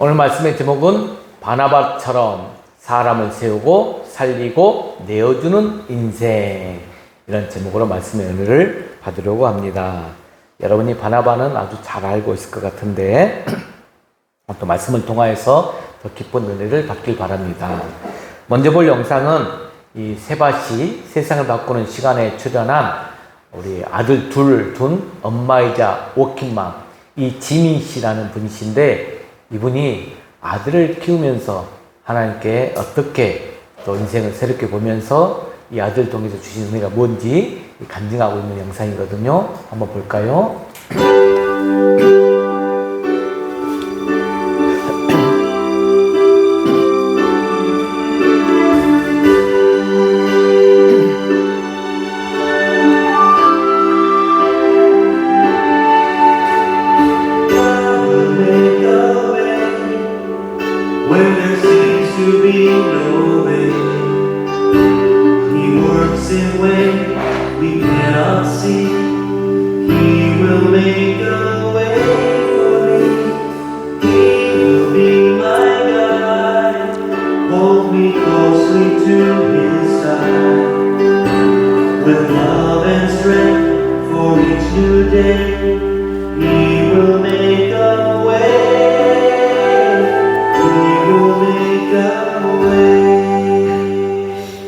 오늘 말씀의 제목은 바나바처럼 사람을 세우고 살리고 내어주는 인생, 이런 제목으로 말씀의 은혜를 받으려고 합니다. 여러분이 바나바는 아주 잘 알고 있을 것 같은데 또 말씀을 통하여서 더 기쁜 은혜를 받길 바랍니다. 먼저 볼 영상은 이 세바시 세상을 바꾸는 시간에 출연한 우리 아들 둘 둔 엄마이자 워킹맘 이 지민 씨라는 분이신데, 이분이 아들을 키우면서 하나님께 어떻게 또 인생을 새롭게 보면서 이 아들 통해서 주신 은혜가 뭔지 간증하고 있는 영상이거든요. 한번 볼까요?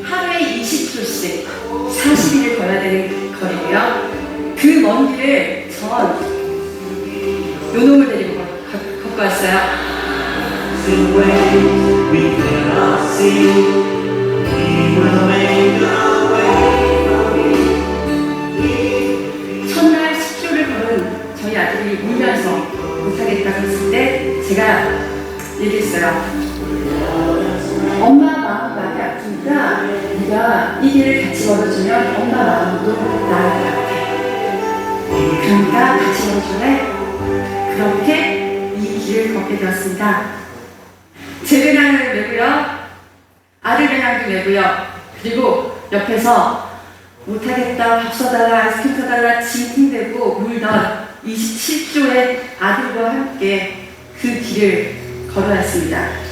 하루에 20km씩 40일을 걸어야 되는 거리고요. 그 먼 길을 전 요놈을 데리고 걷고 왔어요. 첫날 10km를 걸은 저희 아들이 울면서 못하겠다고 했을 때 제가 얘기했어요. 엄마 마음 많이 아프니까 네가 이 길을 같이 걸어주면 엄마 마음도 나을 것 같아. 그러니까 같이 걸어줄래? 그렇게 이 길을 걷게 되었습니다. 제 배낭을 메고요, 아들 배낭도 메고요, 그리고 옆에서 못하겠다, 밥 사달라, 아이스크림 사달라 징징대고 울던 27조의 아들과 함께 그 길을 걸어왔습니다.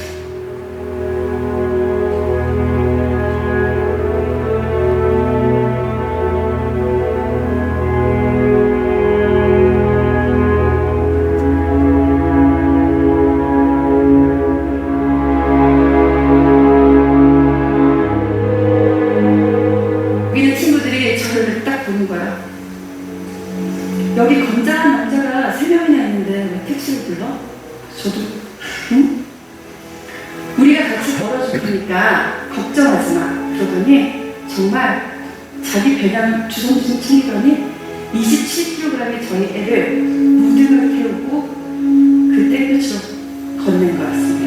여기 건장한 남자가 3명이나 있는데 왜 택시를 불러? 저도 응? 우리가 같이 걸어줄 테니까 걱정하지 마. 그러더니 정말 자기 배낭 주섬주섬 챙기더니 27kg의 저희 애를 무등을 태우고 그 땡볕으로 건넨 것 같습니다.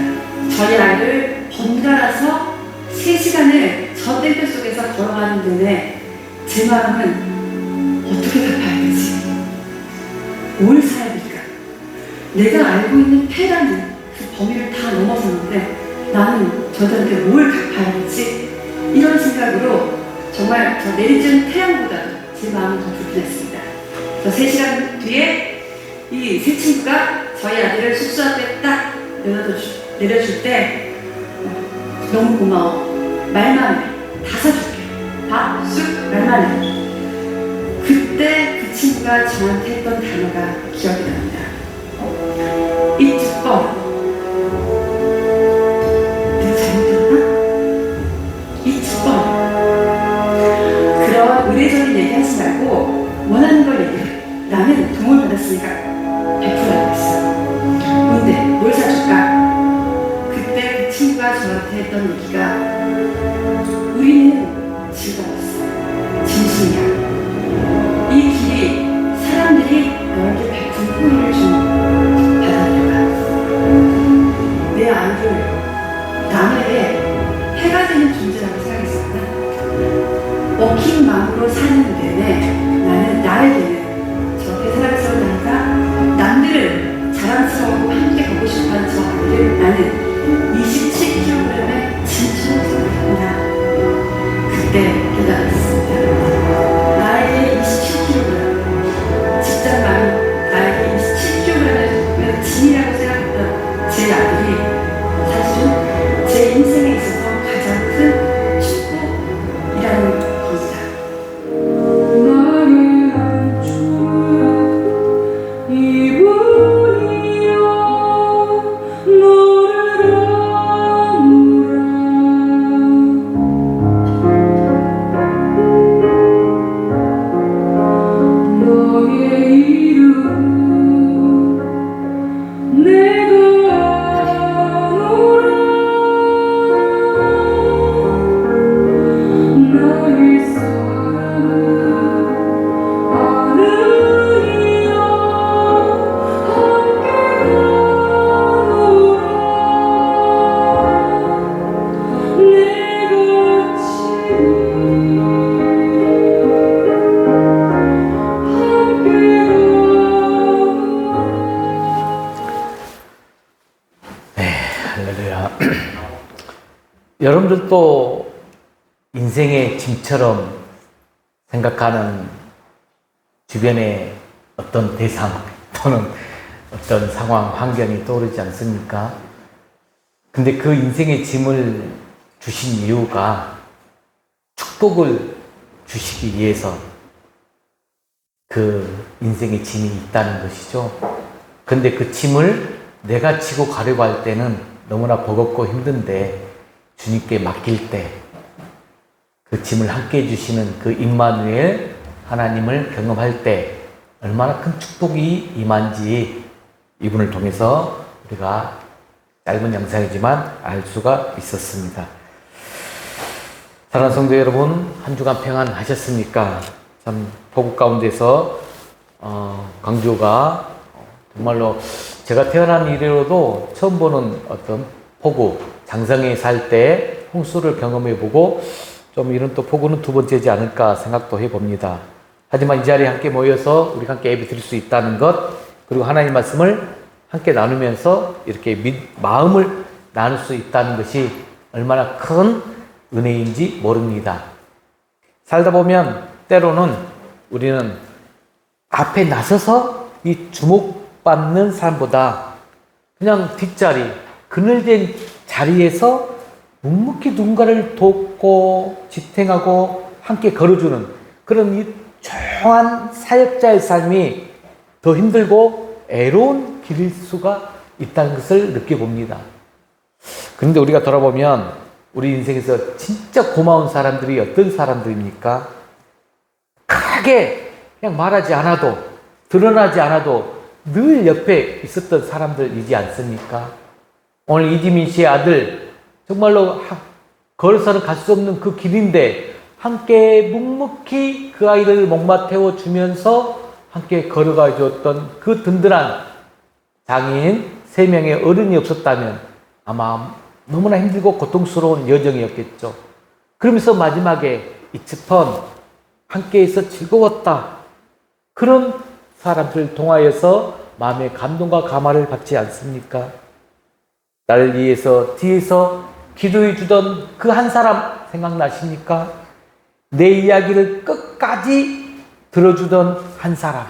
저희 아이를 번갈아서 3시간을 저 땡볕 속에서 걸어가는 데에 제 마음은 어떻게 갚아야 되지? 뭘 사야 될까? 내가 알고 있는 패라는 그 범위를 다 넘어섰는데 나는 저들한테 뭘 갚아야 되지? 이런 생각으로 정말 저 내리쬐는 태양보다도 제 마음은 더 불편했습니다. 저 3시간 뒤에 이 세 친구가 저희 아들을 숙소 앞에 딱 내려줄 때 너무 고마워. 말만 해. 다 사줄게. 밥, 쑥, 말만 해. 그때 그 친구가 저한테 했던 단어가 기억이 납니다. 이특범. 내가 잘못했나? 이특범. 그런 의례적인 얘기하지 말고 원하는 걸 얘기해. 나는 도움을 받았으니까 100% 했어. 근데 뭘 사줄까? 그때 그 친구가 저한테 했던 얘기가 우리는 즐거웠어. 진심이야. 이 길이 사람들이 너에게 베푼 호의를 준 바다들과 내 아이를 남에게 해가 되는 존재라고 생각했습니다. 워킹맘으로 사는 내내 나는 나에게는 저렇게 사랑스러운 아이가 남들을 자랑스러워하고 함께 가고 싶어하는 저 아이를 나는 27kg의 진처럼 할렐루야. 여러분들도 인생의 짐처럼 생각하는 주변의 어떤 대상 또는 어떤 상황, 환경이 떠오르지 않습니까? 근데 그 인생의 짐을 주신 이유가 축복을 주시기 위해서 그 인생의 짐이 있다는 것이죠. 근데 그 짐을 내가 지고 가려고 할 때는 너무나 버겁고 힘든데 주님께 맡길 때 그 짐을 함께 해주시는 그 임마누엘 하나님을 경험할 때 얼마나 큰 축복이 임한지 이분을 통해서 우리가 짧은 영상이지만 알 수가 있었습니다. 사랑하는 성도 여러분, 한 주간 평안하셨습니까? 참 폭우 가운데서 광주가 정말로 제가 태어난 이래로도 처음 보는 어떤 폭우, 장성에 살 때 홍수를 경험해보고 좀 이런 또 폭우는 두 번째지 않을까 생각도 해봅니다. 하지만 이 자리에 함께 모여서 우리가 함께 예배 드릴 수 있다는 것, 그리고 하나님 말씀을 함께 나누면서 이렇게 마음을 나눌 수 있다는 것이 얼마나 큰 은혜인지 모릅니다. 살다 보면 때로는 우리는 앞에 나서서 이 주목받는 사람보다 그냥 뒷자리, 그늘진 자리에서 묵묵히 누군가를 돕고 지탱하고 함께 걸어주는 그런 이 조용한 사역자의 삶이 더 힘들고 애로운 길일 수가 있다는 것을 느껴봅니다. 그런데 우리가 돌아보면 우리 인생에서 진짜 고마운 사람들이 어떤 사람들입니까? 크게 그냥 말하지 않아도, 드러나지 않아도 늘 옆에 있었던 사람들이지 않습니까? 오늘 이지민 씨의 아들, 정말로 걸어서는 갈 수 없는 그 길인데 함께 묵묵히 그 아이를 목마 태워주면서 함께 걸어가 줬던 그 든든한 장애인 3명의 어른이 없었다면 아마 너무나 힘들고 고통스러운 여정이었겠죠. 그러면서 마지막에 이츠펀 함께해서 즐거웠다. 그런 사람들 통하여서 마음의 감동과 감화를 받지 않습니까? 나를 위해서 뒤에서 기도해 주던 그 한 사람 생각나십니까? 내 이야기를 끝까지 들어주던 한 사람.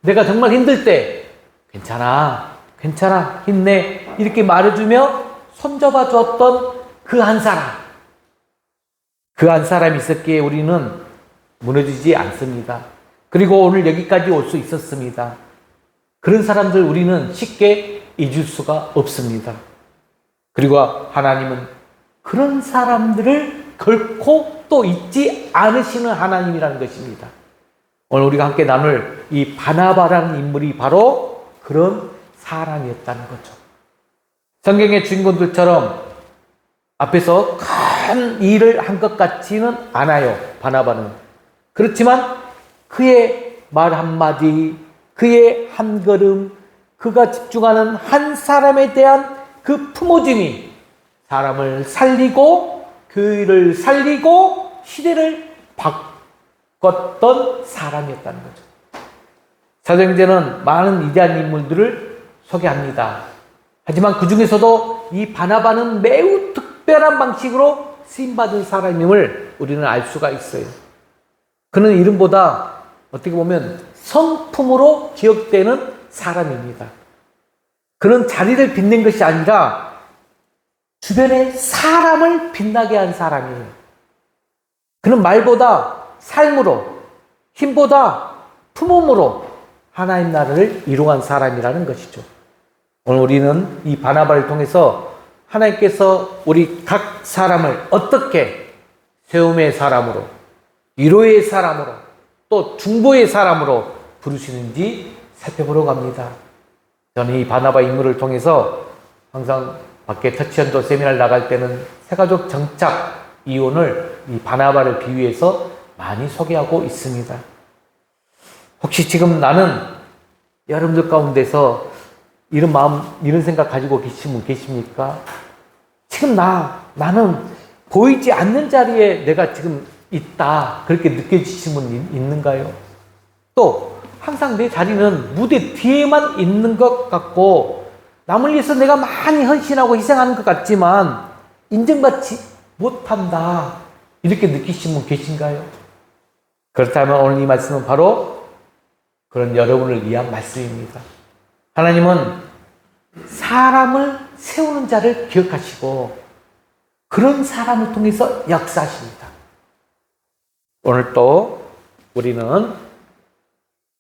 내가 정말 힘들 때 괜찮아, 괜찮아, 힘내 이렇게 말해주며 손잡아 줬던 그 한 사람. 그 한 사람이 있었기에 우리는 무너지지 않습니다. 그리고 오늘 여기까지 올 수 있었습니다. 그런 사람들 우리는 쉽게 잊을 수가 없습니다. 그리고 하나님은 그런 사람들을 결코 또 잊지 않으시는 하나님이라는 것입니다. 오늘 우리가 함께 나눌 이 바나바라는 인물이 바로 그런 사람이었다는 거죠. 성경의 주인공들처럼 앞에서 큰 일을 한 것 같지는 않아요. 바나바는. 그렇지만 그의 말 한마디, 그의 한 걸음, 그가 집중하는 한 사람에 대한 그 품어짐이 사람을 살리고 교회를 살리고 시대를 바꿨던 사람이었다는 거죠. 사도행전은 많은 위대한 인물들을 소개합니다. 하지만 그 중에서도 이 바나바는 매우 특별한 방식으로 쓰임받은 사람임을 우리는 알 수가 있어요. 그는 이름보다 어떻게 보면 성품으로 기억되는 사람입니다. 그는 자리를 빛낸 것이 아니라 주변의 사람을 빛나게 한 사람이에요. 그는 말보다 삶으로, 힘보다 품음으로 하나님 나라를 이루어간 사람이라는 것이죠. 오늘 우리는 이 바나바를 통해서 하나님께서 우리 각 사람을 어떻게 세움의 사람으로, 위로의 사람으로, 또 중보의 사람으로 부르시는지 살펴보려고 합니다. 저는 이 바나바 인물을 통해서 항상 밖에 터치현도 세미나를 나갈 때는 새가족 정착 이혼을 이 바나바를 비유해서 많이 소개하고 있습니다. 혹시 지금 나는 여러분들 가운데서 이런 마음, 이런 생각 가지고 계신 분 계십니까? 지금 나는 보이지 않는 자리에 내가 지금 있다. 그렇게 느껴지시는 분 있는가요? 또 항상 내 자리는 무대 뒤에만 있는 것 같고 남을 위해서 내가 많이 헌신하고 희생하는 것 같지만 인정받지 못한다. 이렇게 느끼신 분 계신가요? 그렇다면 오늘 이 말씀은 바로 그런 여러분을 위한 말씀입니다. 하나님은 사람을 세우는 자를 기억하시고 그런 사람을 통해서 역사하십니다. 오늘 또 우리는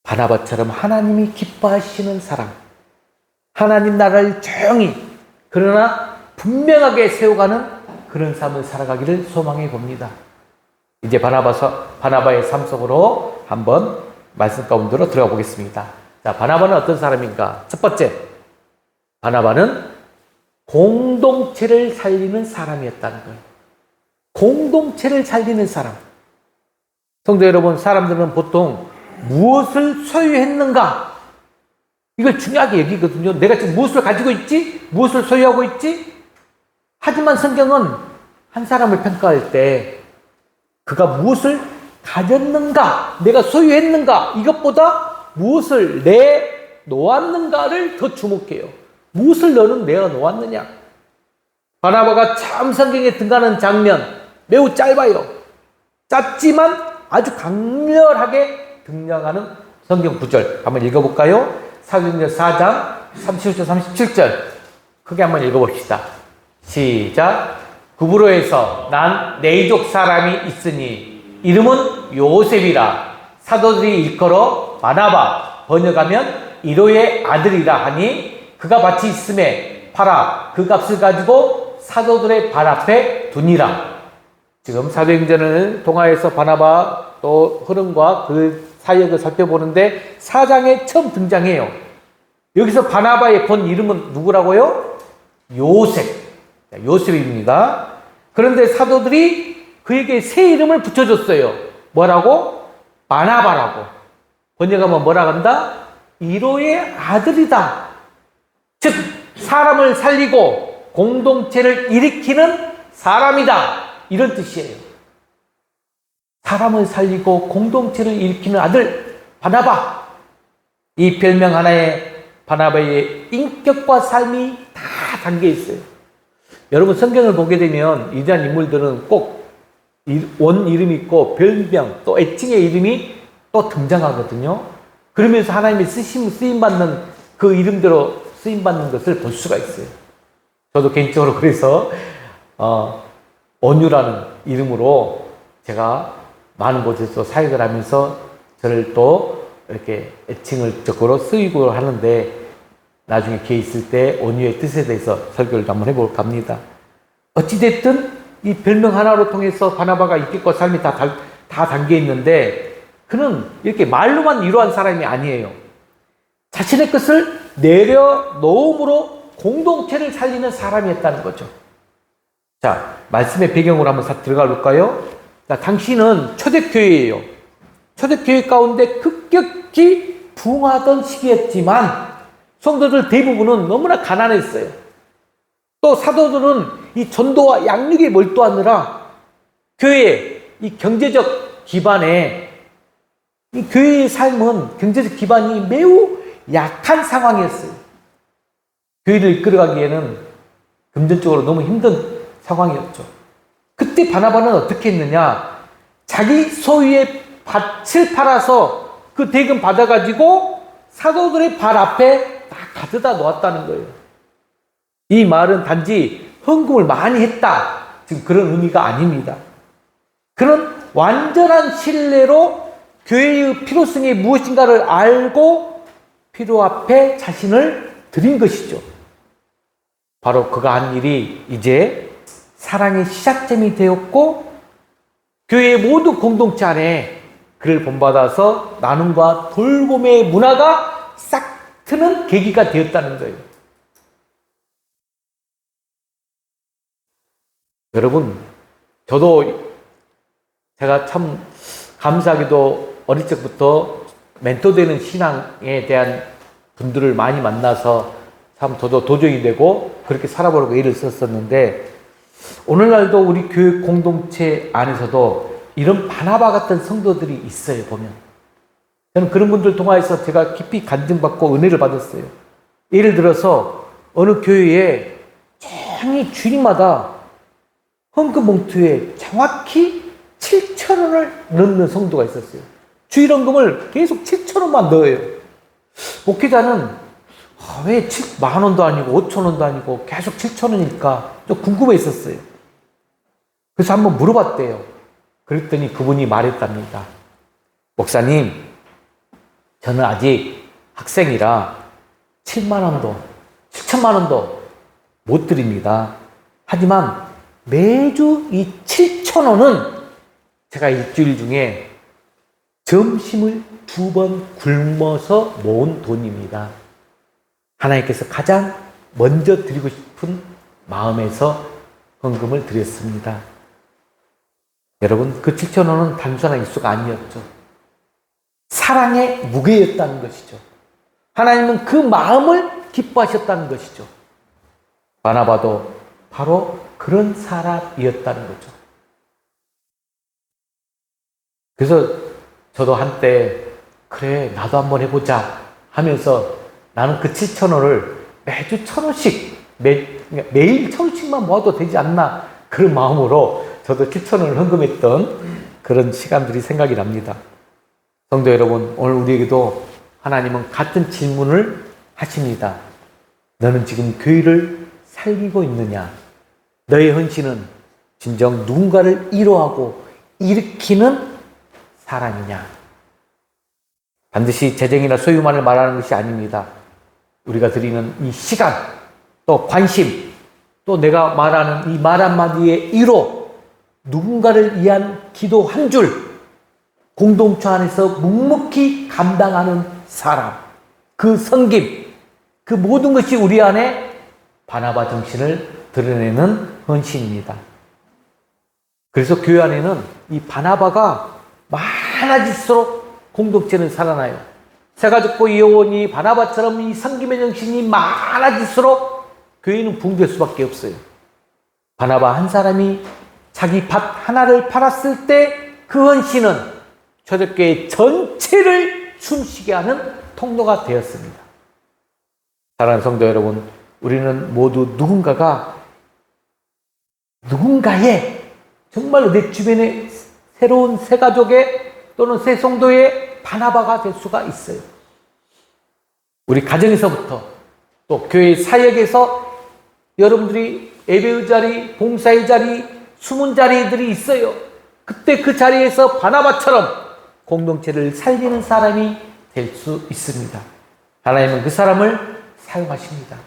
바나바처럼 하나님이 기뻐하시는 사람, 하나님 나라를 조용히 그러나 분명하게 세워가는 그런 삶을 살아가기를 소망해 봅니다. 이제 바나바의 삶 속으로 한번 말씀 가운데로 들어가 보겠습니다. 자, 바나바는 어떤 사람인가? 첫 번째, 바나바는 공동체를 살리는 사람이었다는 거예요. 공동체를 살리는 사람. 성도 여러분, 사람들은 보통 무엇을 소유했는가? 이걸 중요하게 여기거든요. 내가 지금 무엇을 가지고 있지? 무엇을 소유하고 있지? 하지만 성경은 한 사람을 평가할 때 그가 무엇을 가졌는가? 내가 소유했는가? 이것보다 무엇을 내놓았는가를 더 주목해요. 무엇을 너는 내어놓았느냐? 바나바가 처음 성경에 등장하는 장면 매우 짧아요. 짧지만 아주 강렬하게 등장하는 성경 구절 한번 읽어볼까요? 사도행전 4장 35절 37절 크게 한번 읽어봅시다. 시작. 구브로에서 난 네이족 사람이 있으니 이름은 요셉이라 사도들이 일컬어 바나바 번역하면 이로의 아들이라 하니 그가 밭이 있음에 팔아 그 값을 가지고 사도들의 발 앞에 두니라. 지금 사도행전을 통하여서 바나바 또 흐름과 그 사역을 살펴보는데 4장에 처음 등장해요. 여기서 바나바의 본 이름은 누구라고요? 요셉. 요셉입니다. 그런데 사도들이 그에게 새 이름을 붙여줬어요. 뭐라고? 바나바라고. 번역하면 뭐라 한다? 이로의 아들이다. 즉 사람을 살리고 공동체를 일으키는 사람이다. 이런 뜻이에요. 사람을 살리고 공동체를 일으키는 아들 바나바. 이 별명 하나에 바나바의 인격과 삶이 다 담겨 있어요. 여러분 성경을 보게 되면 이러한 인물들은 꼭 원 이름이 있고 별명 또 애칭의 이름이 또 등장하거든요. 그러면서 하나님의 쓰임받는 그 이름대로 쓰임받는 것을 볼 수가 있어요. 저도 개인적으로 그래서 언유라는 이름으로 제가 많은 곳에서 사역을 하면서 저를 또 이렇게 애칭을 적으로 쓰이고 하는데 나중에 기회 있을 때 언유의 뜻에 대해서 설교를 한번 해볼까 합니다. 어찌됐든 이 별명 하나로 통해서 바나바가 인격과 삶이 다 담겨 있는데 그는 이렇게 말로만 이루한 사람이 아니에요. 자신의 것을 내려놓음으로 공동체를 살리는 사람이었다는 거죠. 자, 말씀의 배경으로 한번 싹 들어가 볼까요? 자, 당시는 초대교회예요. 초대교회 가운데 급격히 부흥하던 시기였지만 성도들 대부분은 너무나 가난했어요. 또 사도들은 이 전도와 양육에 몰두하느라 교회의 이 경제적 기반에 이 교회의 삶은 경제적 기반이 매우 약한 상황이었어요. 교회를 이끌어가기에는 금전적으로 너무 힘든 상황이었죠. 그때 바나바는 어떻게 했느냐? 자기 소유의 밭을 팔아서 그 대금 받아가지고 사도들의 발 앞에 다 가져다 놓았다는 거예요. 이 말은 단지 헌금을 많이 했다, 지금 그런 의미가 아닙니다. 그는 완전한 신뢰로 교회의 필요성이 무엇인가를 알고 필요 앞에 자신을 드린 것이죠. 바로 그가 한 일이 이제 사랑의 시작점이 되었고 교회의 모든 공동체 안에 그를 본받아서 나눔과 돌봄의 문화가 싹 트는 계기가 되었다는 거예요. 여러분, 저도 제가 참 감사하게도 어릴 적부터 멘토되는 신앙에 대한 분들을 많이 만나서 참 저도 도전이 되고 그렇게 살아보려고 애를 썼었는데 오늘날도 우리 교육 공동체 안에서도 이런 바나바 같은 성도들이 있어요, 보면. 저는 그런 분들 통하여서 제가 깊이 간증받고 은혜를 받았어요. 예를 들어서 어느 교회에 종이 주일마다 헌금 봉투에 정확히 7,000원을 넣는 성도가 있었어요. 주일 헌금을 계속 7,000원만 넣어요. 목회자는 왜 10,000원도 아니고 5,000원도 아니고 계속 7,000원일까 좀 궁금했었어요. 그래서 한번 물어봤대요. 그랬더니 그분이 말했답니다. 목사님, 저는 아직 학생이라 7만 원도 못 드립니다. 하지만 매주 이 7,000원은 제가 일주일 중에 점심을 2번 굶어서 모은 돈입니다. 하나님께서 가장 먼저 드리고 싶은 마음에서 헌금을 드렸습니다. 여러분, 그 7,000원은 단순한 일수가 아니었죠. 사랑의 무게였다는 것이죠. 하나님은 그 마음을 기뻐하셨다는 것이죠. 바나바도 바로 그런 사람이었다는 거죠. 그래서 저도 한때 그래 나도 한번 해보자 하면서 나는 그 7,000원을 매주 1,000원씩 매일 1,000원씩만 모아도 되지 않나 그런 마음으로 저도 7,000원을 헌금했던 그런 시간들이 생각이 납니다. 성도 여러분, 오늘 우리에게도 하나님은 같은 질문을 하십니다. 너는 지금 교회를 살리고 있느냐? 너의 헌신은 진정 누군가를 위로하고 일으키는 사람이냐? 반드시 재정이나 소유만을 말하는 것이 아닙니다. 우리가 드리는 이 시간, 또 관심, 또 내가 말하는 이 말 한마디의 위로, 누군가를 위한 기도 한 줄, 공동체 안에서 묵묵히 감당하는 사람, 그 섬김, 그 모든 것이 우리 안에 바나바 정신을 드러내는 헌신입니다. 그래서 교회 안에는 이 바나바가 많아질수록 공동체는 살아나요. 새가족보 예원이 바나바처럼 이 섬김의 정신이 많아질수록 교회는 붕괴될 수밖에 없어요. 바나바 한 사람이 자기 밭 하나를 팔았을 때 그 헌신은 초대교회 전체를 숨쉬게 하는 통로가 되었습니다. 사랑하는 성도 여러분, 우리는 모두 누군가의 정말로 내 주변의 새로운 새 가족의 또는 새 성도의 바나바가 될 수가 있어요. 우리 가정에서부터 또 교회 사역에서 여러분들이 예배의 자리, 봉사의 자리, 숨은 자리들이 있어요. 그때 그 자리에서 바나바처럼 공동체를 살리는 사람이 될 수 있습니다. 하나님은 그 사람을 사용하십니다.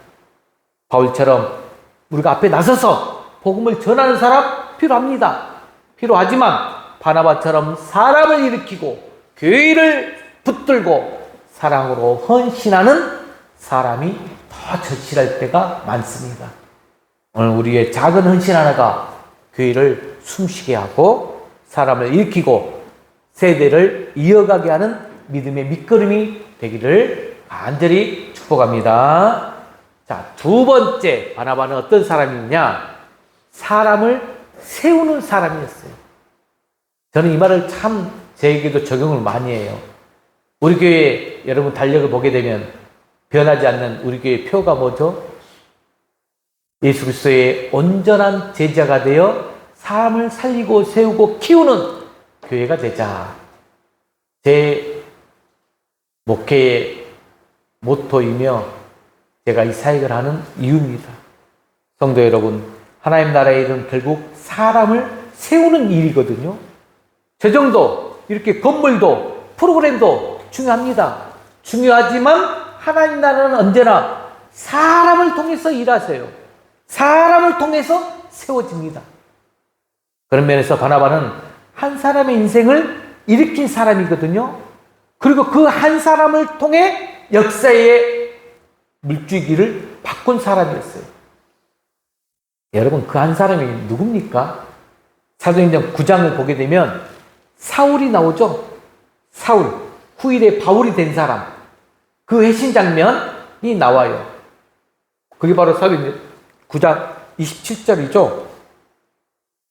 바울처럼 우리가 앞에 나서서 복음을 전하는 사람 필요합니다. 필요하지만 바나바처럼 사람을 일으키고 교회를 붙들고 사랑으로 헌신하는 사람이 더 절실할 때가 많습니다. 오늘 우리의 작은 헌신 하나가 교회를 숨쉬게 하고 사람을 일으키고 세대를 이어가게 하는 믿음의 밑거름이 되기를 간절히 축복합니다. 자, 두 번째 바나바는 어떤 사람이냐? 사람을 세우는 사람이었어요. 저는 이 말을 참 저에게도 적용을 많이 해요. 우리 교회 여러분 달력을 보게 되면 변하지 않는 우리 교회 표가 뭐죠? 예수 그리스도의 온전한 제자가 되어 사람을 살리고 세우고 키우는 교회가 되자. 제 목회의 모토이며 제가 이 사역을 하는 이유입니다. 성도 여러분, 하나님 나라의 일은 결국 사람을 세우는 일이거든요. 재정도, 이렇게 건물도, 프로그램도 중요합니다. 중요하지만 하나님 나라는 언제나 사람을 통해서 일하세요. 사람을 통해서 세워집니다. 그런 면에서 바나바는 한 사람의 인생을 일으킨 사람이거든요. 그리고 그 한 사람을 통해 역사의 물줄기를 바꾼 사람이었어요. 여러분, 그 한 사람이 누굽니까? 사도행전 9장을 보게 되면 사울이 나오죠. 사울, 후일에 바울이 된 사람. 그 회신 장면이 나와요. 그게 바로 사도행전 9장 27절이죠.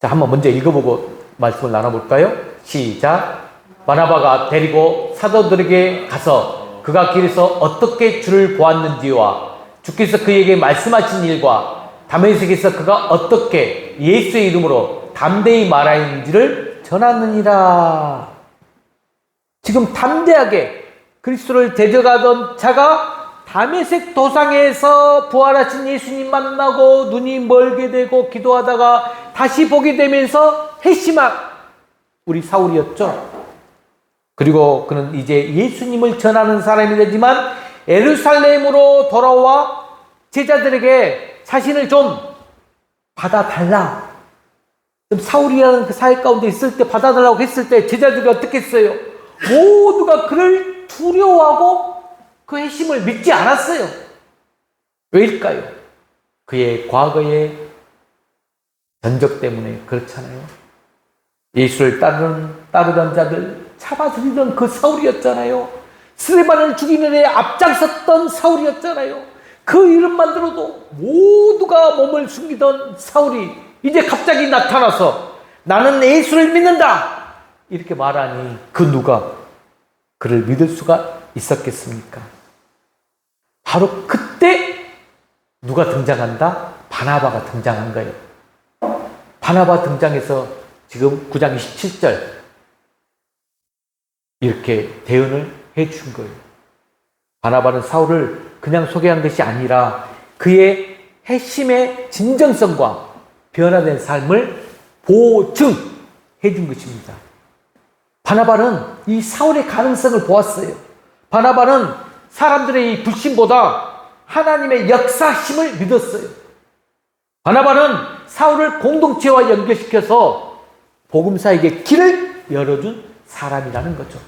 자, 한번 먼저 읽어보고 말씀을 나눠볼까요? 시작. 바나바가 데리고 사도들에게 가서 그가 길에서 어떻게 주를 보았는지와 주께서 그에게 말씀하신 일과 다메섹에서 그가 어떻게 예수의 이름으로 담대히 말하였는지를 전하느니라. 지금 담대하게 그리스도를 대적하던 자가 다메섹 도상에서 부활하신 예수님 만나고 눈이 멀게 되고 기도하다가 다시 보게 되면서 회심한 우리 사울이었죠. 그리고 그는 이제 예수님을 전하는 사람이 되지만 예루살렘으로 돌아와 제자들에게 자신을 좀 받아달라. 사울이라는 그 사회 가운데 있을 때 받아달라고 했을 때 제자들이 어떻게 했어요? 모두가 그를 두려워하고 그 회심을 믿지 않았어요. 왜일까요? 그의 과거의 전적 때문에 그렇잖아요. 예수를 따르던 자들 잡아 죽이던 그 사울이었잖아요. 스데반을 죽이는 데 앞장섰던 사울이었잖아요. 그 이름만 들어도 모두가 몸을 숨기던 사울이 이제 갑자기 나타나서 나는 예수를 믿는다 이렇게 말하니 그 누가 그를 믿을 수가 있었겠습니까? 바로 그때 누가 등장한다? 바나바가 등장한 거예요. 바나바 등장해서 지금 9장 27절 이렇게 대언을 해준 거예요. 바나바는 사울을 그냥 소개한 것이 아니라 그의 핵심의 진정성과 변화된 삶을 보증해 준 것입니다. 바나바는 이 사울의 가능성을 보았어요. 바나바는 사람들의 이 불신보다 하나님의 역사심을 믿었어요. 바나바는 사울을 공동체와 연결시켜서 복음사에게 길을 열어준 사람이라는 거죠.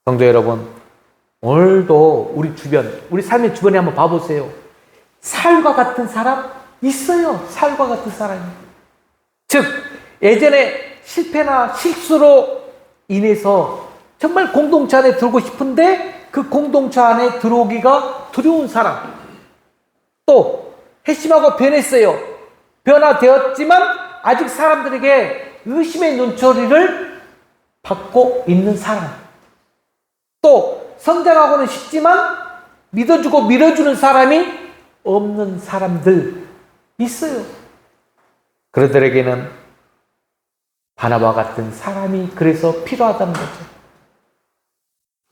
성도 여러분, 오늘도 우리 주변, 우리 삶의 주변에 한번 봐보세요. 사울과 같은 사람 있어요. 사울과 같은 사람이. 즉, 예전에 실패나 실수로 인해서 정말 공동체 안에 들어오고 싶은데 그 공동체 안에 들어오기가 두려운 사람. 또 회심하고 변했어요. 변화되었지만 아직 사람들에게 의심의 눈초리를 받고 있는 사람. 또 성장하고는 싶지만 믿어주고 밀어주는 사람이 없는 사람들 있어요. 그들에게는 바나바 같은 사람이 그래서 필요하다는 거죠.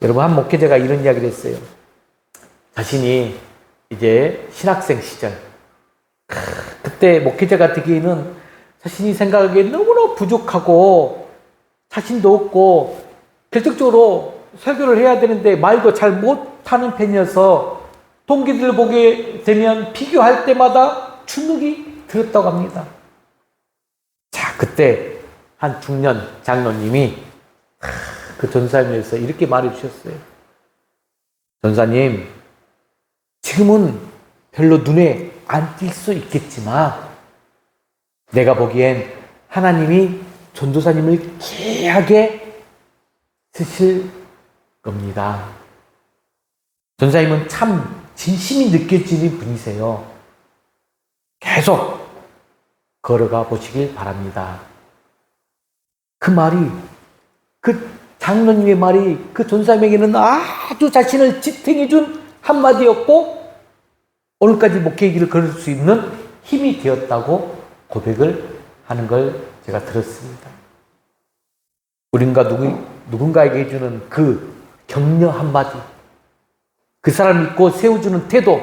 여러분, 한 목회자가 이런 이야기를 했어요. 자신이 이제 신학생 시절, 그때 목회자가 되기에는 자신이 생각하기에 너무나 부족하고 자신도 없고 결정적으로 설교를 해야 되는데 말도 잘 못하는 편이어서 동기들 보게 되면 비교할 때마다 주눅이 들었다고 합니다. 자, 그때 한 중년 장로님이 그 전사님에서 이렇게 말해 주셨어요. 전사님, 지금은 별로 눈에 안 띌 수 있겠지만 내가 보기엔 하나님이 전도사님을 귀하게 쓰실 겁니다. 전사님은 참 진심이 느껴지는 분이세요. 계속 걸어가 보시길 바랍니다. 그 말이, 그 장로님의 말이 그 전사님에게는 아주 자신을 지탱해준 한마디였고 오늘까지 목회의 길을 걸을 수 있는 힘이 되었다고 고백을 하는 걸 제가 들었습니다. 우리가 누군가에게 해주는 그 격려 한마디, 그 사람을 믿고 세워주는 태도,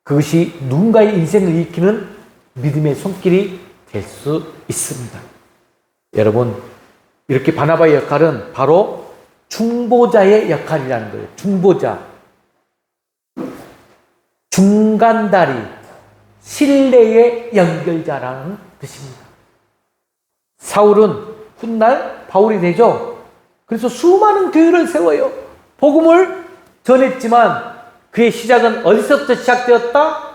그것이 누군가의 인생을 일으키는 믿음의 손길이 될 수 있습니다. 여러분, 이렇게 바나바의 역할은 바로 중보자의 역할이라는 거예요. 중보자. 중간다리, 신뢰의 연결자라는 뜻입니다. 사울은 훗날 바울이 되죠. 그래서 수많은 교회를 세워요. 복음을 전했지만 그의 시작은 어디서부터 시작되었다?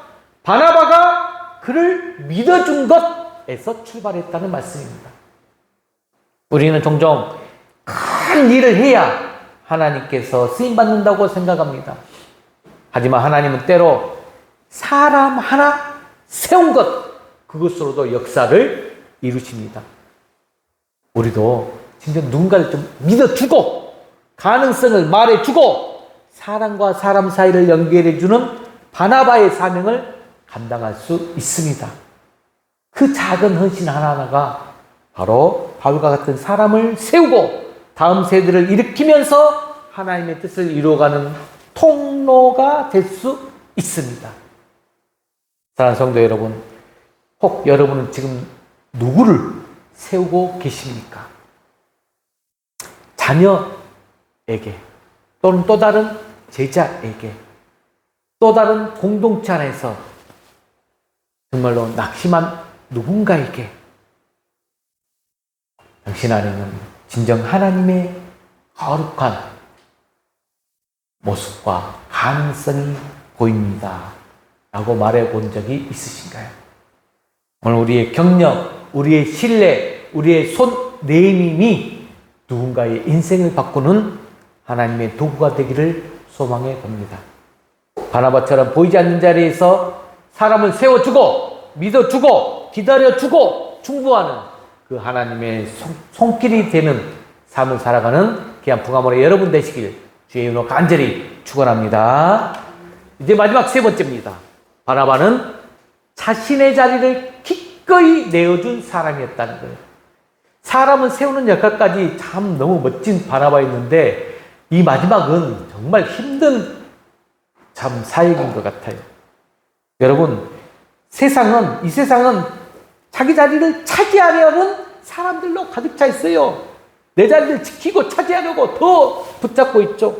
바나바가 그를 믿어준 것에서 출발했다는 말씀입니다. 우리는 종종 큰 일을 해야 하나님께서 쓰임받는다고 생각합니다. 하지만 하나님은 때로 사람 하나 세운 것, 그것으로도 역사를 이루십니다. 우리도 진짜 누군가를 좀 믿어주고 가능성을 말해주고 사람과 사람 사이를 연결해주는 바나바의 사명을 감당할 수 있습니다. 그 작은 헌신 하나하나가 바로 바울과 같은 사람을 세우고 다음 세대를 일으키면서 하나님의 뜻을 이루어가는 통로가 될 수 있습니다. 사랑하는 성도 여러분, 혹 여러분은 지금 누구를 세우고 계십니까? 자녀에게 또는 또 다른 제자에게 또 다른 공동체 안에서 정말로 낙심한 누군가에게 당신 안에는 진정 하나님의 거룩한 모습과 가능성이 보입니다 라고 말해본 적이 있으신가요? 오늘 우리의 경력, 우리의 신뢰, 우리의 손 내밈이 누군가의 인생을 바꾸는 하나님의 도구가 되기를 소망해 봅니다. 바나바처럼 보이지 않는 자리에서 사람을 세워주고 믿어주고 기다려주고 충고하는 그 하나님의 손길이 되는 삶을 살아가는 귀한 부가모의 여러분 되시길 주의 이름으로 간절히 축원합니다. 이제 마지막 세 번째입니다. 바나바는 자신의 자리를 기꺼이 내어준 사람이었다는 거예요. 사람을 세우는 역할까지 참 너무 멋진 바나바였는데 이 마지막은 정말 힘든 참 사역인 것 같아요. 여러분, 이 세상은 자기 자리를 차지하려는 사람들로 가득 차 있어요. 내 자리를 지키고 차지하려고 더 붙잡고 있죠.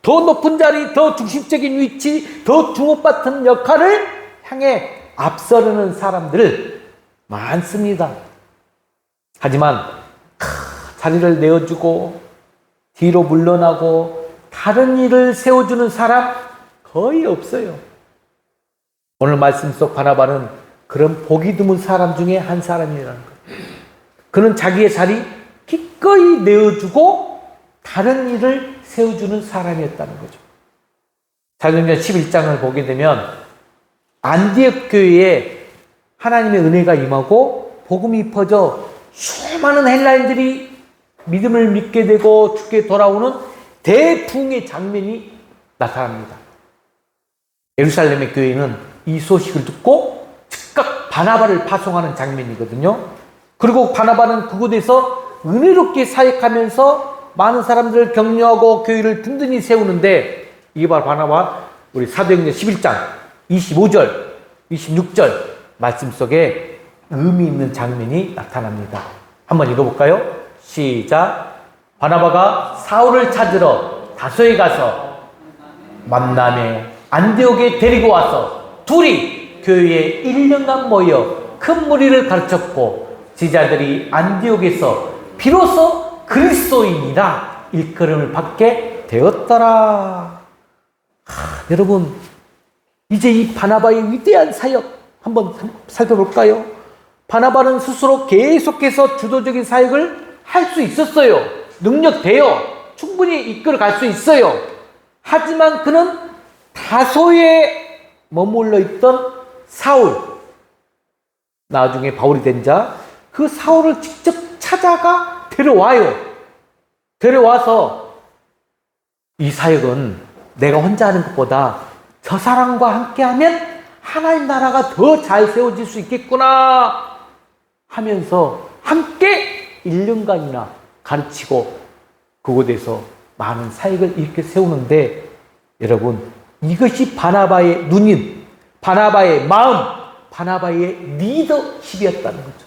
더 높은 자리, 더 중심적인 위치, 더 주목받는 역할을 향해 앞서려는 사람들 많습니다. 하지만 자리를 내어주고 뒤로 물러나고 다른 일을 세워주는 사람 거의 없어요. 오늘 말씀 속 바나바는 그런 보기 드문 사람 중에 한 사람이라는 거예요. 그는 자기의 자리 기꺼이 내어주고 다른 일을 세워주는 사람이었다는 거죠. 사도행전 11장을 보게 되면 안디옥 교회에 하나님의 은혜가 임하고 복음이 퍼져 수많은 헬라인들이 믿음을 믿게 되고 주께 돌아오는 대부흥의 장면이 나타납니다. 예루살렘의 교회는 이 소식을 듣고 즉각 바나바를 파송하는 장면이거든요. 그리고 바나바는 그곳에서 은혜롭게 사역하면서 많은 사람들을 격려하고 교회를 든든히 세우는데 이게 바로 바나바 우리 사도행전 11장 25절, 26절 말씀 속에 의미 있는 장면이 나타납니다. 한번 읽어볼까요? 시작. 바나바가 사울을 찾으러 다소에 가서 만남에 안디옥에 데리고 와서 둘이 교회에 1년간 모여 큰 무리를 가르쳤고 제자들이 안디옥에서 비로소 그리스도인이라 일컬음을 받게 되었더라. 여러분, 이제 이 바나바의 위대한 사역 한번 살펴볼까요? 바나바는 스스로 계속해서 주도적인 사역을 할 수 있었어요. 능력돼요. 충분히 이끌어갈 수 있어요. 하지만 그는 다소에 머물러 있던 사울, 나중에 바울이 된 자, 그 사울을 직접 찾아가 데려와요. 데려와서 이 사역은 내가 혼자 하는 것보다 저 사람과 함께하면 하나님 나라가 더 잘 세워질 수 있겠구나 하면서 함께 1년간이나 가르치고 그곳에서 많은 사역을 이렇게 세우는데 여러분, 이것이 바나바의 눈인, 바나바의 마음, 바나바의 리더십이었다는 거죠.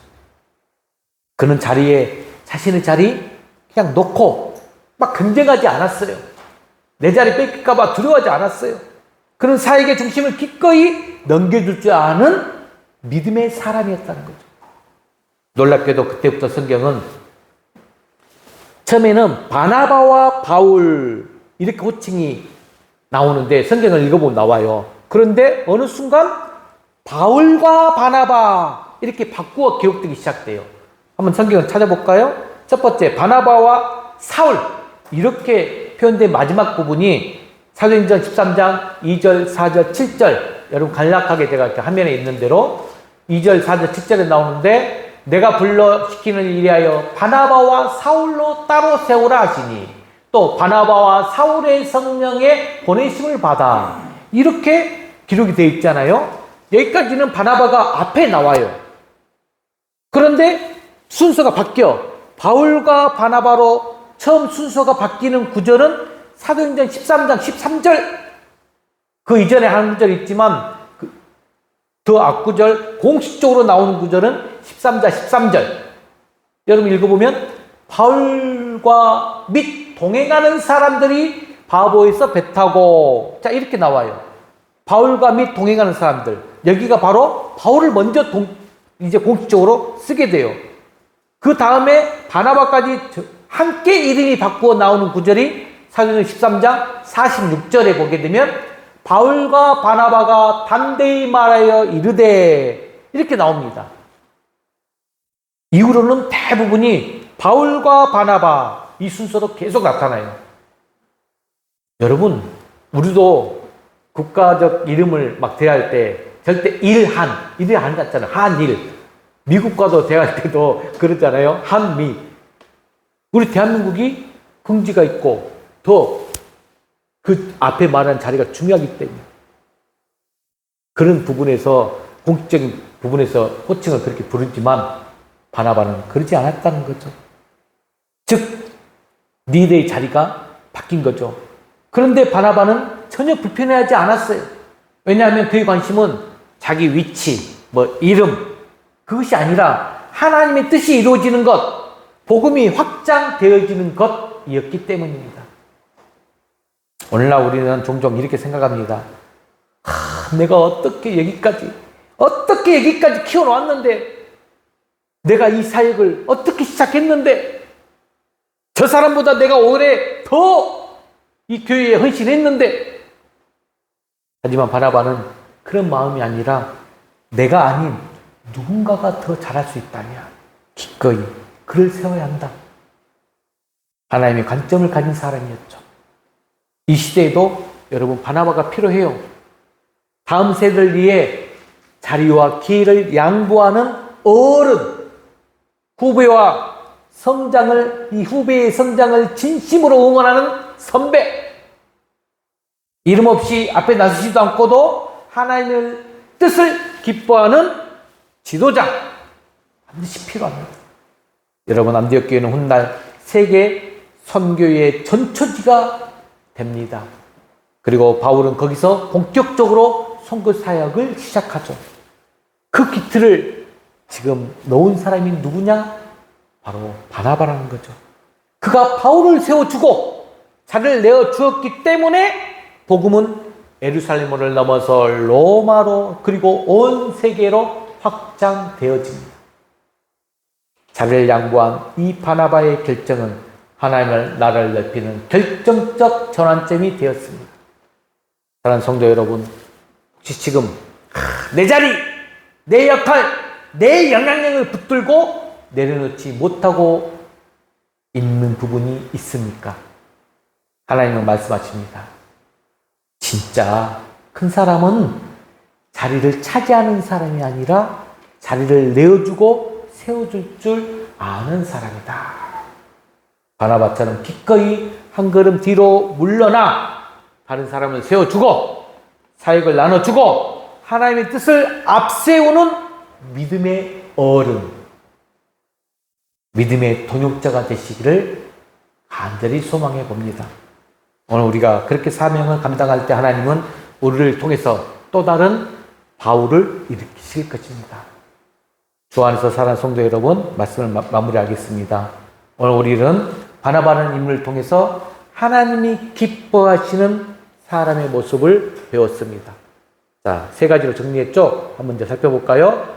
그는 자신의 자리 그냥 놓고 막 경쟁하지 않았어요. 내 자리 뺏길까봐 두려워하지 않았어요. 그는 사역의 중심을 기꺼이 넘겨줄 줄 아는 믿음의 사람이었다는 거죠. 놀랍게도 그때부터 성경은 처음에는 바나바와 바울 이렇게 호칭이 나오는데 성경을 읽어보면 나와요. 그런데 어느 순간 바울과 바나바 이렇게 바꾸어 기록되기 시작돼요. 한번 성경을 찾아볼까요? 첫 번째 바나바와 사울 이렇게 표현된 마지막 부분이 사도행전 13장 2절, 4절, 7절 여러분 간략하게 제가 이렇게 화면에 있는 대로 2절, 4절, 7절에 나오는데 내가 불러 시키는 일이하여 바나바와 사울로 따로 세우라 하시니 또 바나바와 사울의 성령의 보내심을 받아 이렇게 기록이 되어 있잖아요. 여기까지는 바나바가 앞에 나와요. 그런데 순서가 바뀌어. 바울과 바나바로 처음 순서가 바뀌는 구절은 사도행전 13장 13절. 그 이전에 한 구절 있지만 더 앞구절 공식적으로 나오는 구절은 13장 13절. 여러분 읽어보면 바울과 및 동행하는 사람들이 바보에서 배 타고, 자 이렇게 나와요. 바울과 및 동행하는 사람들. 여기가 바로 바울을 먼저 이제 공식적으로 쓰게 돼요. 그 다음에 바나바까지 함께 이름이 바꾸어 나오는 구절이 사도행전 13장 46절에 보게 되면 바울과 바나바가 담대히 말하여 이르되 이렇게 나옵니다. 이후로는 대부분이 바울과 바나바 이 순서로 계속 나타나요. 여러분, 우리도 국가적 이름을 막 대할 때 절대 일한 같잖아요. 한일. 미국과도 대할 때도 그러잖아요. 한미. 우리 대한민국이 긍지가 있고 더 그 앞에 말하는 자리가 중요하기 때문에 그런 부분에서 공식적인 부분에서 호칭을 그렇게 부르지만 바나바는 그러지 않았다는 거죠. 즉 리더의 자리가 바뀐 거죠. 그런데 바나바는 전혀 불편해하지 않았어요. 왜냐하면 그의 관심은 자기 위치, 이름 그것이 아니라 하나님의 뜻이 이루어지는 것, 복음이 확장되어지는 것이었기 때문입니다. 오늘날 우리는 종종 이렇게 생각합니다. 내가 어떻게 여기까지 키워놓았는데, 내가 이 사역을 어떻게 시작했는데, 저 사람보다 내가 오래 더 이 교회에 헌신했는데, 하지만 바나바는 그런 마음이 아니라 내가 아닌 누군가가 더 잘할 수 있다면 기꺼이 그를 세워야 한다. 하나님의 관점을 가진 사람이었죠. 이 시대에도 여러분 바나바가 필요해요. 다음 세대를 위해 자리와 기회를 양보하는 어른, 후배와 이 후배의 성장을 진심으로 응원하는 선배, 이름 없이 앞에 나서지도 않고도 하나님의 뜻을 기뻐하는 지도자, 반드시 필요합니다. 여러분, 안디옥교회는 훗날 세계 선교의 전초지가 됩니다. 그리고 바울은 거기서 본격적으로 선교 사역을 시작하죠. 그 기틀을 지금 놓은 사람이 누구냐? 바로 바나바라는 거죠. 그가 바울을 세워주고 자리를 내어주었기 때문에 복음은 예루살렘을 넘어서 로마로 그리고 온 세계로 확장되어집니다. 자리를 양보한 이 바나바의 결정은 하나님의 나라를 넓히는 결정적 전환점이 되었습니다. 사랑하는 성도 여러분, 혹시 지금 내 자리, 내 역할, 내 영향력을 붙들고 내려놓지 못하고 있는 부분이 있습니까? 하나님은 말씀하십니다. 진짜 큰 사람은 자리를 차지하는 사람이 아니라 자리를 내어주고 세워줄 줄 아는 사람이다. 바나바처럼 기꺼이 한 걸음 뒤로 물러나 다른 사람을 세워주고 사역을 나눠주고 하나님의 뜻을 앞세우는 믿음의 어른, 믿음의 동역자가 되시기를 간절히 소망해 봅니다. 오늘 우리가 그렇게 사명을 감당할 때 하나님은 우리를 통해서 또 다른 바울을 일으키실 것입니다. 주 안에서 사랑하는 성도 여러분, 말씀을 마무리하겠습니다. 오늘 우리는 바나바라는 인물을 통해서 하나님이 기뻐하시는 사람의 모습을 배웠습니다. 자, 세 가지로 정리했죠? 한번 이제 살펴볼까요?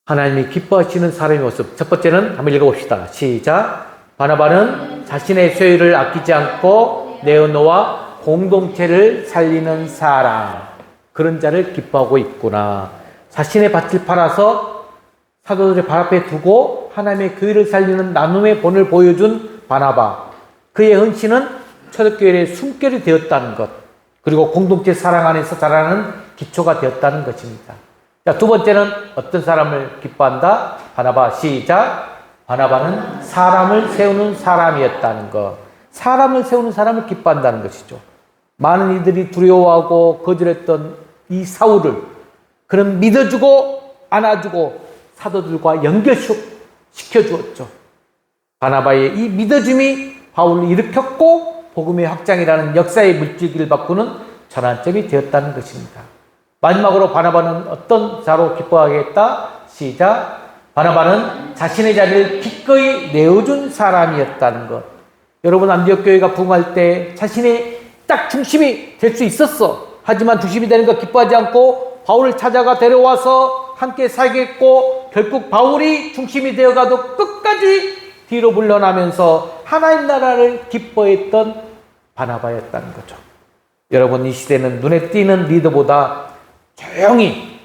하나님이 기뻐하시는 사람의 모습. 첫 번째는 한번 읽어봅시다. 시작. 바나바는 자신의 소유를 아끼지 않고 내어놓아 공동체를 살리는 사람. 그런 자를 기뻐하고 있구나. 자신의 밭을 팔아서 사도들의 발 앞에 두고 하나님의 교회를 살리는 나눔의 본을 보여준 바나바. 그의 헌신은 초대교회의 숨결이 되었다는 것. 그리고 공동체 사랑 안에서 자라는 기초가 되었다는 것입니다. 자, 두 번째는 어떤 사람을 기뻐한다? 바나바. 시작. 바나바는 사람을 세우는 사람이었다는 것. 사람을 세우는 사람을 기뻐한다는 것이죠. 많은 이들이 두려워하고 거절했던 이 사울을 그는 믿어주고 안아주고 사도들과 연결시켜 주었죠. 바나바의 이 믿어줌이 바울을 일으켰고 복음의 확장이라는 역사의 물줄기를 바꾸는 전환점이 되었다는 것입니다. 마지막으로 바나바는 어떤 자로 기뻐하게 했다? 시작. 바나바는 자신의 자리를 기꺼이 내어준 사람이었다는 것. 여러분, 안디옥 교회가 부흥할 때 자신의 딱 중심이 될 수 있었어. 하지만 중심이 되는 것 기뻐하지 않고 바울을 찾아가 데려와서 함께 살게 했고, 결국 바울이 중심이 되어가도 끝까지 뒤로 물러나면서 하나님 나라를 기뻐했던 바나바였다는 거죠. 여러분, 이 시대는 눈에 띄는 리더보다 조용히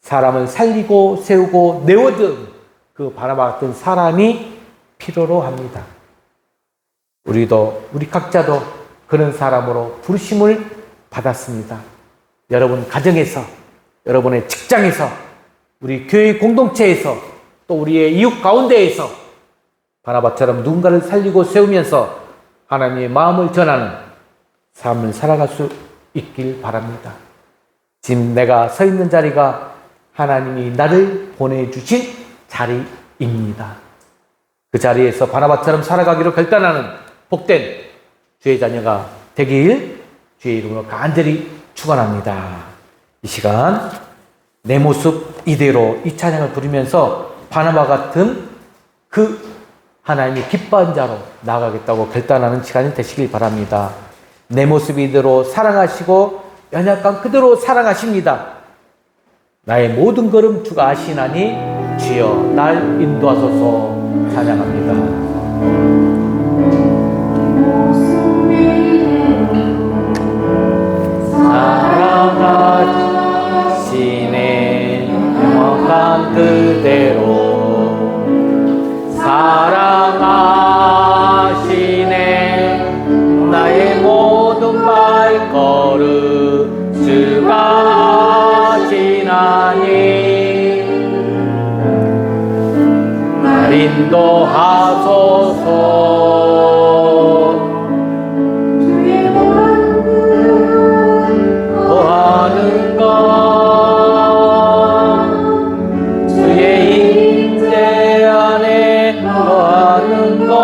사람을 살리고 세우고 내어준 그 바나바 같은 사람이 필요로 합니다. 우리 각자도 그런 사람으로 부르심을 받았습니다. 여러분 가정에서, 여러분의 직장에서, 우리 교회 공동체에서, 또 우리의 이웃 가운데에서 바나바처럼 누군가를 살리고 세우면서 하나님의 마음을 전하는 삶을 살아갈 수 있길 바랍니다. 지금 내가 서 있는 자리가 하나님이 나를 보내주신 자리입니다. 그 자리에서 바나바처럼 살아가기로 결단하는 복된 주의 자녀가 되길 주의 이름으로 간절히 축원합니다. 이 시간 내 모습 이대로 이 찬양을 부르면서 바나바 같은 그 하나님이 기뻐한 자로 나아가겠다고 결단하는 시간이 되시길 바랍니다. 내 모습 이대로 사랑하시고 연약한 그대로 사랑하십니다. 나의 모든 걸음 주가 아시나니 주여 날 인도하소서. 찬양합니다. 사랑하시네 영원한 그대로 사랑하시네 나의 모든 발걸음 주가 아시나니 날 인도하소서. 주의 만큼 거하는 것 주의 임재 안에 거하는 것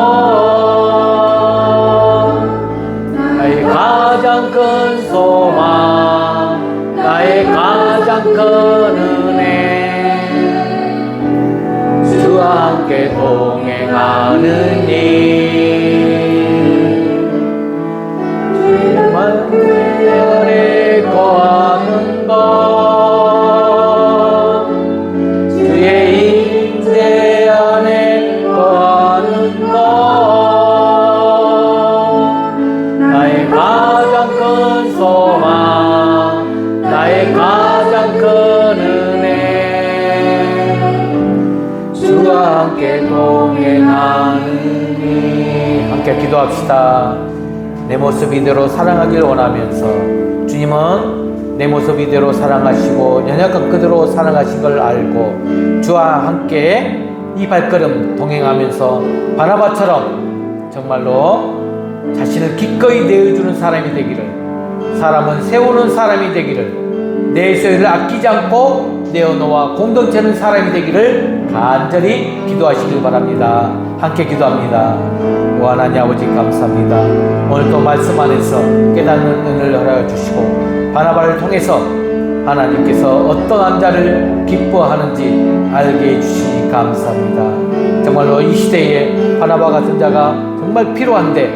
나의 가장 큰 소망 나의 가장 큰 은혜 주와 함께 동행하는 일 주의 만물에 거하는 것 주의 임재 안에 거하는 것 나의 가장 큰 소망 나의 가장 큰 은혜 주와 함께 동행하느니. 함께 기도합시다. 내 모습 이대로 사랑하기를 원하면서 주님은 내 모습 이대로 사랑하시고 연약한 그대로 사랑하신 걸 알고 주와 함께 이 발걸음 동행하면서 바나바처럼 정말로 자신을 기꺼이 내어주는 사람이 되기를, 사람은 세우는 사람이 되기를, 내 소유를 아끼지 않고 내어놓아 공동체는 사람이 되기를 간절히 기도하시길 바랍니다. 함께 기도합니다. 오 하나님 아버지 감사합니다. 오늘 또 말씀 안에서 깨닫는 은혜를 허락해 주시고 바나바를 통해서 하나님께서 어떤 자를 기뻐하는지 알게 해주시니 감사합니다. 정말로 이 시대에 바나바 같은 자가 정말 필요한데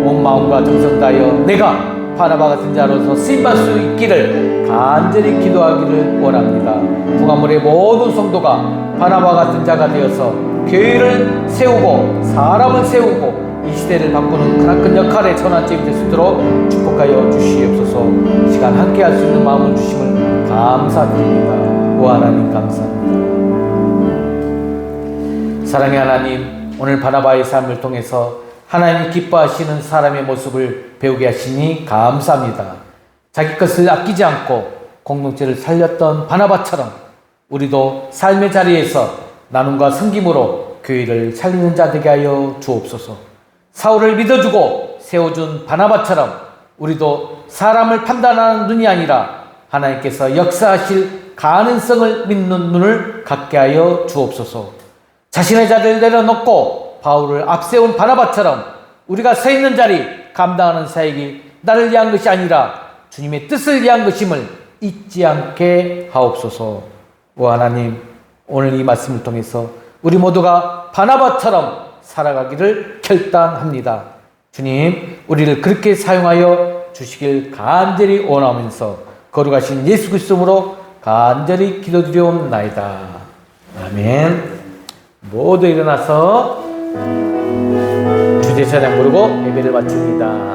온 마음과 정성 다하여 내가 바나바 같은 자로서 쓰임받을 수 있기를 간절히 기도하기를 원합니다. 풍화물의 모든 성도가 바나바 같은 자가 되어서 교회를 세우고 사람을 세우고 이 시대를 바꾸는 크나큰 역할의 전환점이 될 수 있도록 축복하여 주시옵소서. 이 시간 함께 할 수 있는 마음을 주심을 감사드립니다. 오 하나님 감사합니다. 사랑의 하나님, 오늘 바나바의 삶을 통해서 하나님이 기뻐하시는 사람의 모습을 배우게 하시니 감사합니다. 자기 것을 아끼지 않고 공동체를 살렸던 바나바처럼 우리도 삶의 자리에서 나눔과 섬김으로 교회를 살리는 자 되게 하여 주옵소서. 사울을 믿어주고 세워준 바나바처럼 우리도 사람을 판단하는 눈이 아니라 하나님께서 역사하실 가능성을 믿는 눈을 갖게 하여 주옵소서. 자신의 자리를 내려놓고 바울을 앞세운 바나바처럼 우리가 서 있는 자리, 감당하는 사역이 나를 위한 것이 아니라 주님의 뜻을 위한 것임을 잊지 않게 하옵소서. 오 하나님, 오늘 이 말씀을 통해서 우리 모두가 바나바처럼 살아가기를 결단합니다. 주님, 우리를 그렇게 사용하여 주시길 간절히 원하면서 거룩하신 예수 그리스도로 간절히 기도드리옵나이다. 아멘. 모두 일어나서 주제 찬양 부르고 예배를 마칩니다.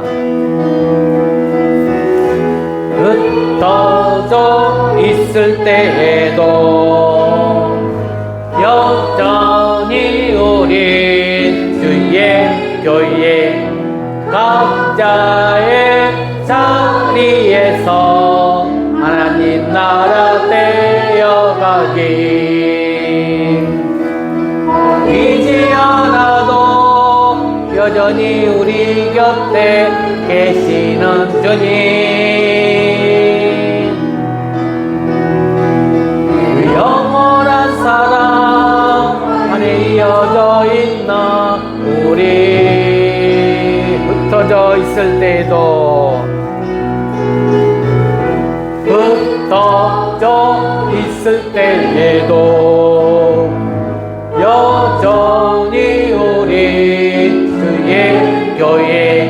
흩어져 있을 때에도 여전히 우리 주의 교회 각자의 자리에서 하나님 나라 되어가기 잊지 않아도 여전히 우리 곁에 계시는 주님 영원한 사랑 안에 이어져 있나 우리 흩어져 있을 때에도 흩어져 있을 때에도 여전히 우리 주의 교회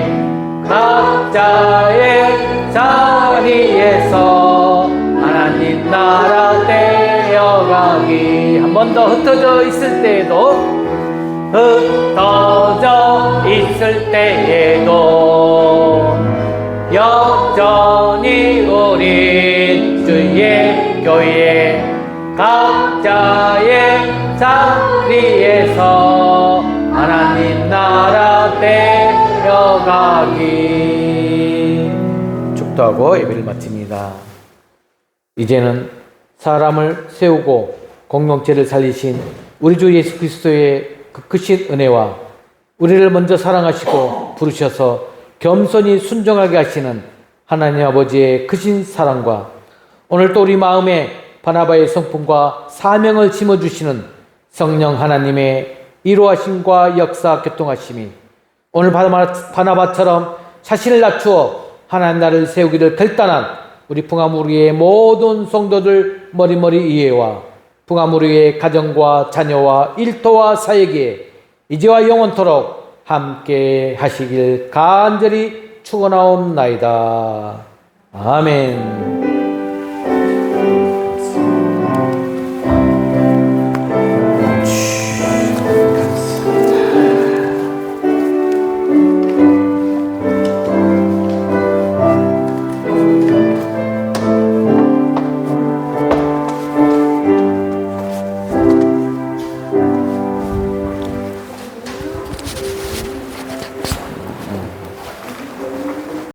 각자의 자리에서 하나님 나라 되어가기 한 번 더 흩어져 있을 때에도 흩어져 있을 때에도 여전히 우리 주의 교회 각자의 자리에서 하나님 나라 되어가기 축도하고 예배를 마칩니다. 이제는 사람을 세우고 공동체를 살리신 우리 주 예수 그리스도의 그 크신 은혜와 우리를 먼저 사랑하시고 부르셔서 겸손히 순종하게 하시는 하나님 아버지의 크신 사랑과 오늘 또 우리 마음에 바나바의 성품과 사명을 심어주시는 성령 하나님의 이루하심과 역사 교통하심이 오늘 바나바처럼 자신을 낮추어 하나님 나라를 세우기를 결단한 우리 풍암우리의 모든 성도들 머리머리 이해와 풍암우리의 가정과 자녀와 일터와 사역에 이제와 영원토록 함께 하시길 간절히 축원하옵나이다. 아멘.